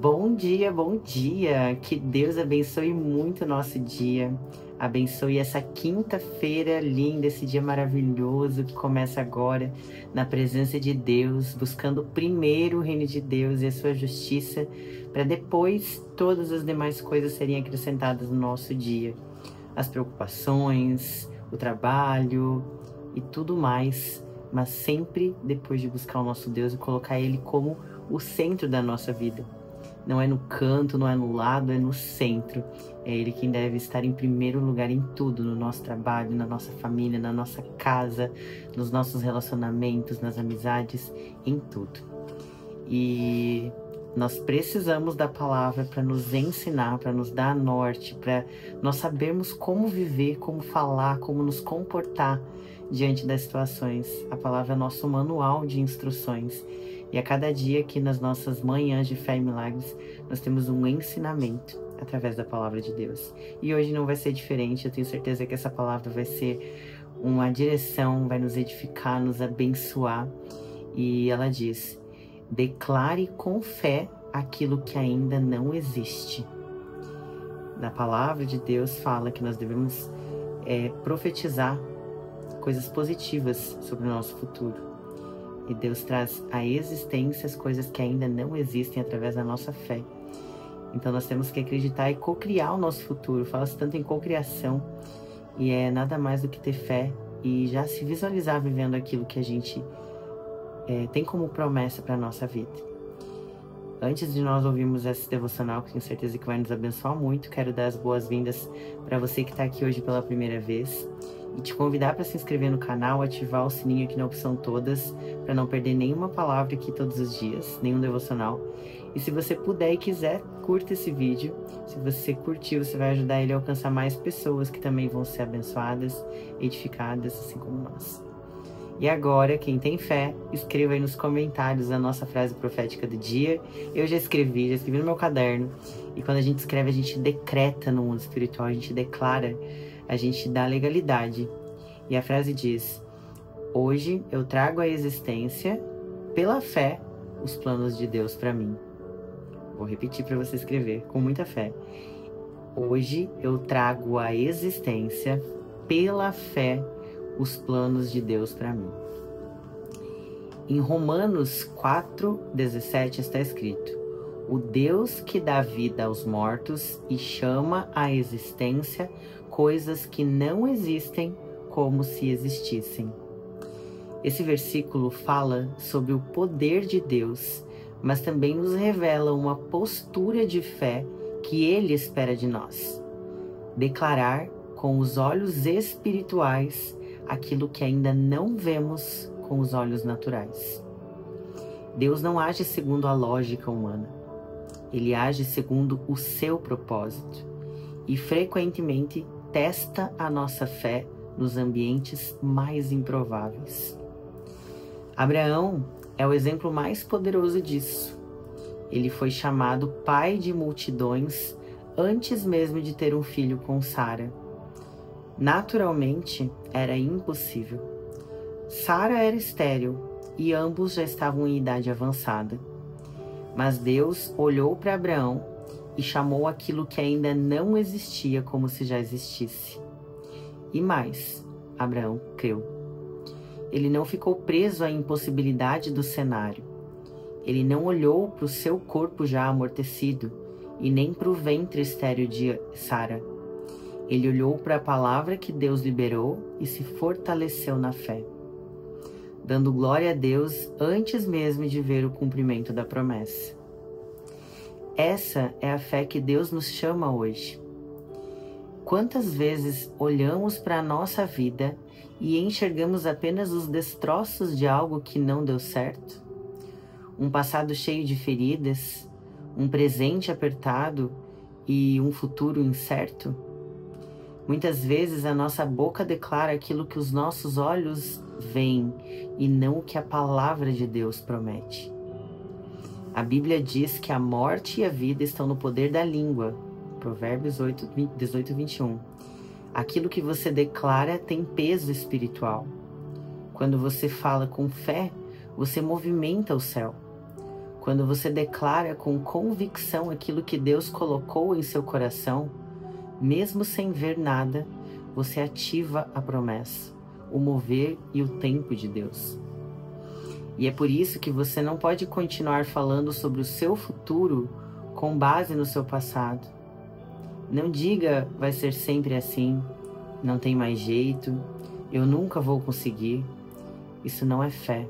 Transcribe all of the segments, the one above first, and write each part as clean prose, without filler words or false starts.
Bom dia, bom dia! Que Deus abençoe muito o nosso dia. Abençoe essa quinta-feira linda, esse dia maravilhoso que começa agora na presença de Deus, buscando primeiro o reino de Deus e a sua justiça, para depois todas as demais coisas serem acrescentadas no nosso dia. As preocupações, o trabalho e tudo mais, mas sempre depois de buscar o nosso Deus e colocar Ele como o centro da nossa vida. Não é no canto, não é no lado, é no centro. É Ele quem deve estar em primeiro lugar em tudo, no nosso trabalho, na nossa família, na nossa casa, nos nossos relacionamentos, nas amizades, em tudo. E nós precisamos da palavra para nos ensinar, para nos dar norte, para nós sabermos como viver, como falar, como nos comportar diante das situações. A palavra é nosso manual de instruções. E a cada dia aqui nas nossas manhãs de fé e milagres, nós temos um ensinamento através da palavra de Deus. E hoje não vai ser diferente, eu tenho certeza que essa palavra vai ser uma direção, vai nos edificar, nos abençoar. E ela diz: declare com fé aquilo que ainda não existe. Na palavra de Deus fala que nós devemos profetizar coisas positivas sobre o nosso futuro. E Deus traz à existência as coisas que ainda não existem através da nossa fé. Então nós temos que acreditar e co-criar o nosso futuro. Fala-se tanto em co-criação. E é nada mais do que ter fé e já se visualizar vivendo aquilo que a gente tem como promessa para a nossa vida. Antes de nós ouvirmos esse devocional, que tenho certeza que vai nos abençoar muito, quero dar as boas-vindas para você que está aqui hoje pela primeira vez. E te convidar para se inscrever no canal, ativar o sininho aqui na opção todas, para não perder nenhuma palavra aqui todos os dias, nenhum devocional. E se você puder e quiser, curta esse vídeo. Se você curtiu, você vai ajudar ele a alcançar mais pessoas que também vão ser abençoadas, edificadas, assim como nós. E agora, quem tem fé, escreva aí nos comentários a nossa frase profética do dia. Eu já escrevi no meu caderno. E quando a gente escreve, a gente decreta no mundo espiritual, a gente declara, a gente dá legalidade. E a frase diz: hoje eu trago à existência, pela fé, os planos de Deus para mim. Vou repetir para você escrever com muita fé. Hoje eu trago à existência, pela fé, os planos de Deus para mim. Em Romanos 4:17 está escrito: o Deus que dá vida aos mortos e chama à existência coisas que não existem como se existissem. Esse versículo fala sobre o poder de Deus, mas também nos revela uma postura de fé que Ele espera de nós. Declarar com os olhos espirituais aquilo que ainda não vemos com os olhos naturais. Deus não age segundo a lógica humana. Ele age segundo o seu propósito e frequentemente testa a nossa fé nos ambientes mais improváveis. Abraão é o exemplo mais poderoso disso. Ele foi chamado pai de multidões antes mesmo de ter um filho com Sara. Naturalmente, era impossível. Sara era estéril e ambos já estavam em idade avançada. Mas Deus olhou para Abraão e chamou aquilo que ainda não existia como se já existisse. E mais, Abraão creu. Ele não ficou preso à impossibilidade do cenário. Ele não olhou para o seu corpo já amortecido e nem para o ventre estéril de Sara. Ele olhou para a palavra que Deus liberou e se fortaleceu na fé, dando glória a Deus antes mesmo de ver o cumprimento da promessa. Essa é a fé que Deus nos chama hoje. Quantas vezes olhamos para a nossa vida e enxergamos apenas os destroços de algo que não deu certo? Um passado cheio de feridas, um presente apertado e um futuro incerto? Muitas vezes a nossa boca declara aquilo que os nossos olhos veem e não o que a palavra de Deus promete. A Bíblia diz que a morte e a vida estão no poder da língua. Provérbios 18:21. Aquilo que você declara tem peso espiritual. Quando você fala com fé, você movimenta o céu. Quando você declara com convicção aquilo que Deus colocou em seu coração, mesmo sem ver nada, você ativa a promessa, o mover e o tempo de Deus. E é por isso que você não pode continuar falando sobre o seu futuro com base no seu passado. Não diga, vai ser sempre assim, não tem mais jeito, eu nunca vou conseguir. Isso não é fé.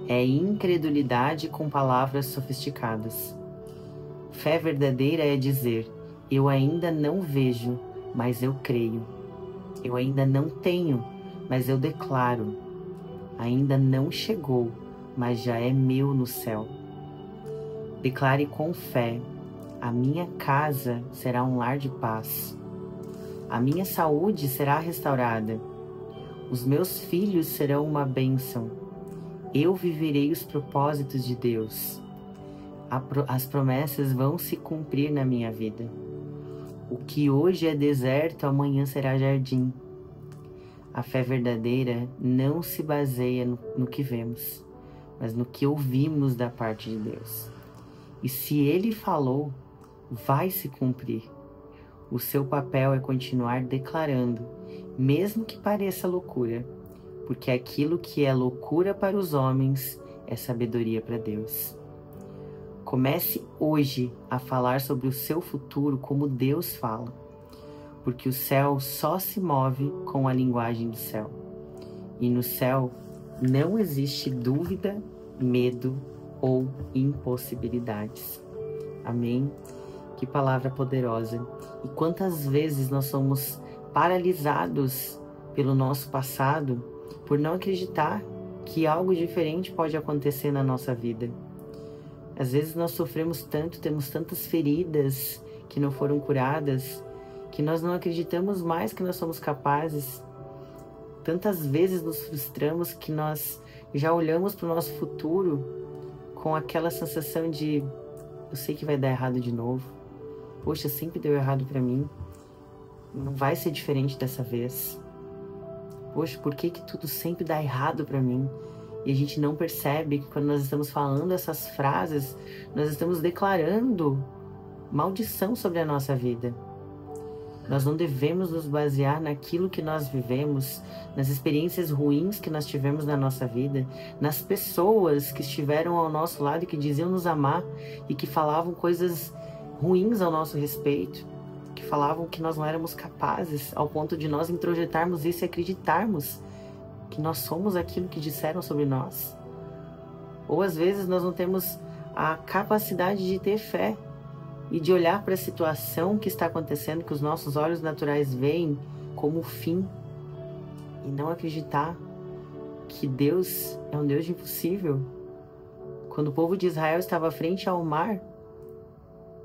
É incredulidade com palavras sofisticadas. Fé verdadeira é dizer, eu ainda não vejo, mas eu creio. Eu ainda não tenho, mas eu declaro. Ainda não chegou, mas já é meu no céu. Declare com fé, a minha casa será um lar de paz. A minha saúde será restaurada. Os meus filhos serão uma bênção. Eu viverei os propósitos de Deus. As promessas vão se cumprir na minha vida. O que hoje é deserto, amanhã será jardim. A fé verdadeira não se baseia no que vemos, mas no que ouvimos da parte de Deus. E se Ele falou, vai se cumprir. O seu papel é continuar declarando, mesmo que pareça loucura, porque aquilo que é loucura para os homens é sabedoria para Deus. Comece hoje a falar sobre o seu futuro como Deus fala, porque o céu só se move com a linguagem do céu. E no céu não existe dúvida, medo ou impossibilidades. Amém? Que palavra poderosa. E quantas vezes nós somos paralisados pelo nosso passado por não acreditar que algo diferente pode acontecer na nossa vida. Às vezes nós sofremos tanto, temos tantas feridas que não foram curadas, que nós não acreditamos mais que nós somos capazes. Tantas vezes nos frustramos que nós já olhamos para o nosso futuro com aquela sensação de eu sei que vai dar errado de novo. Poxa, sempre deu errado para mim. Não vai ser diferente dessa vez. Poxa, por que tudo sempre dá errado para mim? E a gente não percebe que quando nós estamos falando essas frases, nós estamos declarando maldição sobre a nossa vida. Nós não devemos nos basear naquilo que nós vivemos, nas experiências ruins que nós tivemos na nossa vida, nas pessoas que estiveram ao nosso lado e que diziam nos amar e que falavam coisas ruins ao nosso respeito, que falavam que nós não éramos capazes, ao ponto de nós introjetarmos isso e acreditarmos que nós somos aquilo que disseram sobre nós. Ou às vezes nós não temos a capacidade de ter fé e de olhar para a situação que está acontecendo, que os nossos olhos naturais veem como o fim, e não acreditar que Deus é um Deus de impossível. Quando o povo de Israel estava frente ao mar,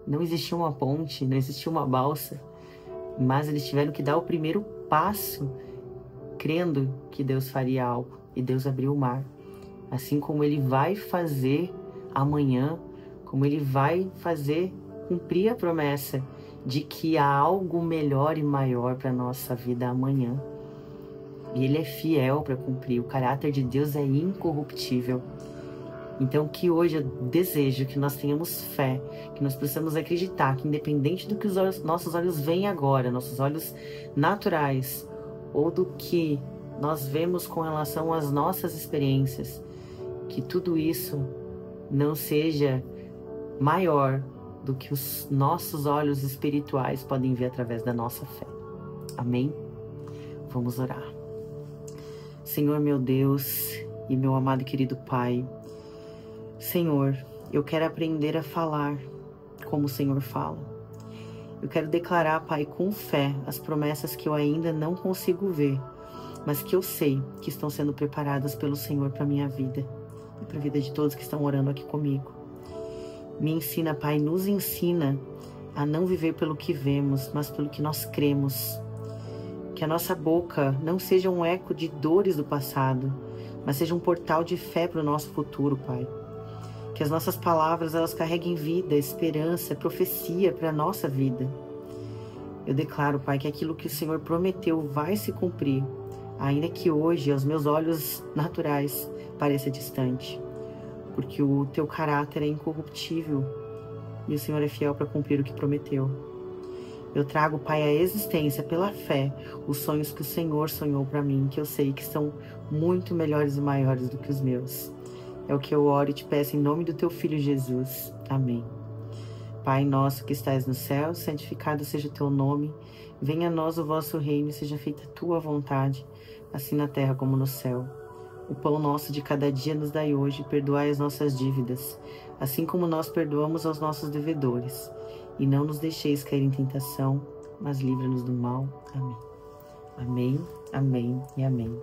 não existia uma ponte, não existia uma balsa, mas eles tiveram que dar o primeiro passo, crendo que Deus faria algo, e Deus abriu o mar. Assim como Ele vai fazer amanhã, como Ele vai fazer cumprir a promessa de que há algo melhor e maior para a nossa vida amanhã. E Ele é fiel para cumprir, o caráter de Deus é incorruptível. Então que hoje eu desejo que nós tenhamos fé, que nós possamos acreditar que independente do que os nossos olhos veem agora, nossos olhos naturais, ou do que nós vemos com relação às nossas experiências, que tudo isso não seja maior do que os nossos olhos espirituais podem ver através da nossa fé. Amém? Vamos orar. Senhor, meu Deus e meu amado e querido Pai, Senhor, eu quero aprender a falar como o Senhor fala. Eu quero declarar, Pai, com fé, as promessas que eu ainda não consigo ver, mas que eu sei que estão sendo preparadas pelo Senhor para a minha vida e para a vida de todos que estão orando aqui comigo. Me ensina, Pai, nos ensina a não viver pelo que vemos, mas pelo que nós cremos. Que a nossa boca não seja um eco de dores do passado, mas seja um portal de fé para o nosso futuro, Pai. Que as nossas palavras, elas carreguem vida, esperança, profecia para a nossa vida. Eu declaro, Pai, que aquilo que o Senhor prometeu vai se cumprir, ainda que hoje, aos meus olhos naturais, pareça distante. porque o teu caráter é incorruptível e o Senhor é fiel para cumprir o que prometeu. Eu trago, Pai, à existência, pela fé, os sonhos que o Senhor sonhou para mim, que eu sei que são muito melhores e maiores do que os meus. É o que eu oro e te peço em nome do teu Filho Jesus. Amém. Pai nosso que estais no céu, santificado seja o teu nome. Venha a nós o vosso reino e seja feita a tua vontade, assim na terra como no céu. O pão nosso de cada dia nos dai hoje, perdoai as nossas dívidas, assim como nós perdoamos aos nossos devedores. E não nos deixeis cair em tentação, mas livra-nos do mal. Amém. Amém, amém e amém.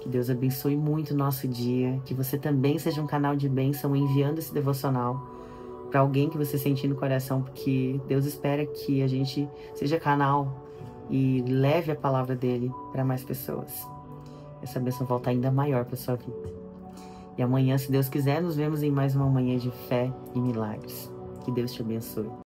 Que Deus abençoe muito o nosso dia, que você também seja um canal de bênção enviando esse devocional para alguém que você sentir no coração, porque Deus espera que a gente seja canal e leve a palavra dele para mais pessoas. Essa bênção volta ainda maior para sua vida. E amanhã, se Deus quiser, nos vemos em mais uma manhã de fé e milagres. Que Deus te abençoe.